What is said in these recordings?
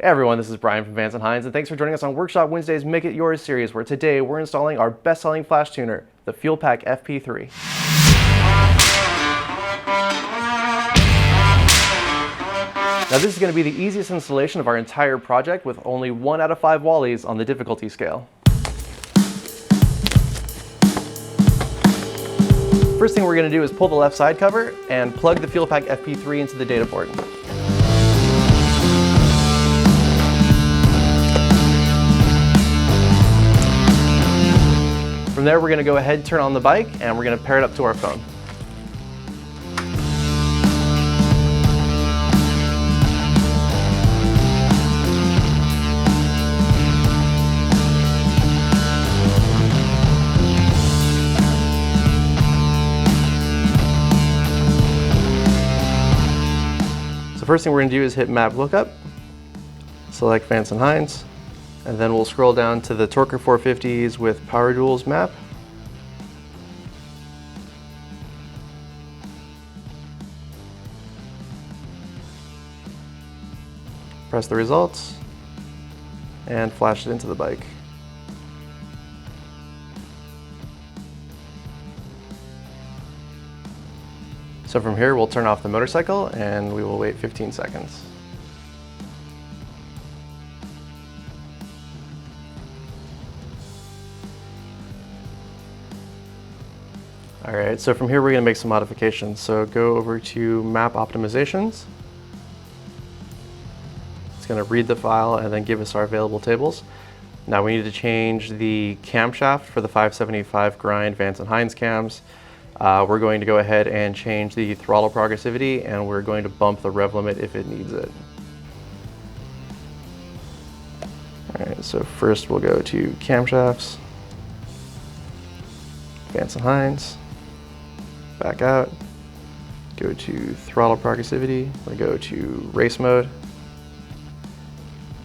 Hey everyone, this is Brian from Vance Hines, and thanks for joining us on Workshop Wednesday's Make It Yours series, where today we're installing our best-selling flash tuner, the Fuelpak FP3. Now this is going to be the easiest installation of our entire project with only 1 out of 5 Wallies on the difficulty scale. First thing we're going to do is pull the left side cover and plug the Fuelpak FP3 into the data port. From there, we're going to go ahead and turn on the bike, and we're going to pair it up to our phone. So first thing we're going to do is hit Map Lookup, select Vance Hines, and then we'll scroll down to the Torker 450s with Power Duals map. Press the results and flash it into the bike. So from here, we'll turn off the motorcycle and we will wait 15 seconds. All right, so from here we're going to make some modifications. So go over to Map Optimizations. It's going to read the file and then give us our available tables. Now we need to change the camshaft for the 575 grind Vance & Hines cams. We're going to go ahead and change the throttle progressivity, and we're going to bump the rev limit if it needs it. All right, so first we'll go to camshafts, Vance & Hines. Back out, go to throttle progressivity, we go to race mode,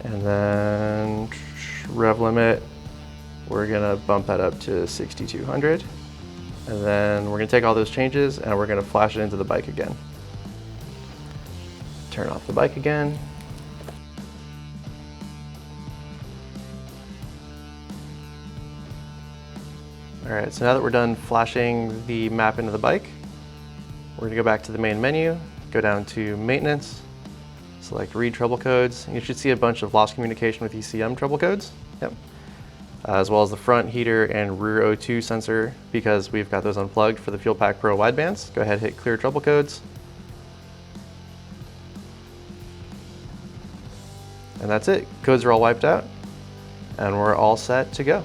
and then rev limit, we're gonna bump that up to 6200, and then we're gonna take all those changes and we're gonna flash it into the bike again. Turn off the bike again. All right, so now that we're done flashing the map into the bike, we're gonna go back to the main menu, go down to Maintenance, select Read Trouble Codes. You should see a bunch of lost communication with ECM trouble codes, yep. As well as the front heater and rear O2 sensor, because we've got those unplugged for the Fuelpak Pro widebands. Go ahead and hit Clear Trouble Codes. And that's it, codes are all wiped out, and we're all set to go.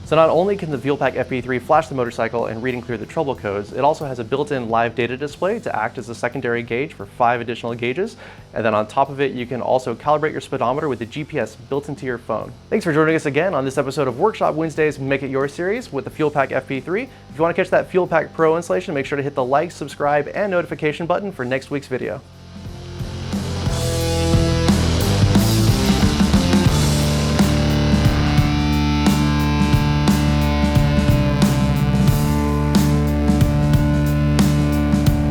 So not only can the Fuelpak FP3 flash the motorcycle and read and clear the trouble codes, it also has a built-in live data display to act as a secondary gauge for 5 additional gauges. And then on top of it, you can also calibrate your speedometer with the GPS built into your phone. Thanks for joining us again on this episode of Workshop Wednesday's Make It Yours series with the Fuelpak FP3. If you want to catch that Fuelpak Pro installation, make sure to hit the like, subscribe, and notification button for next week's video.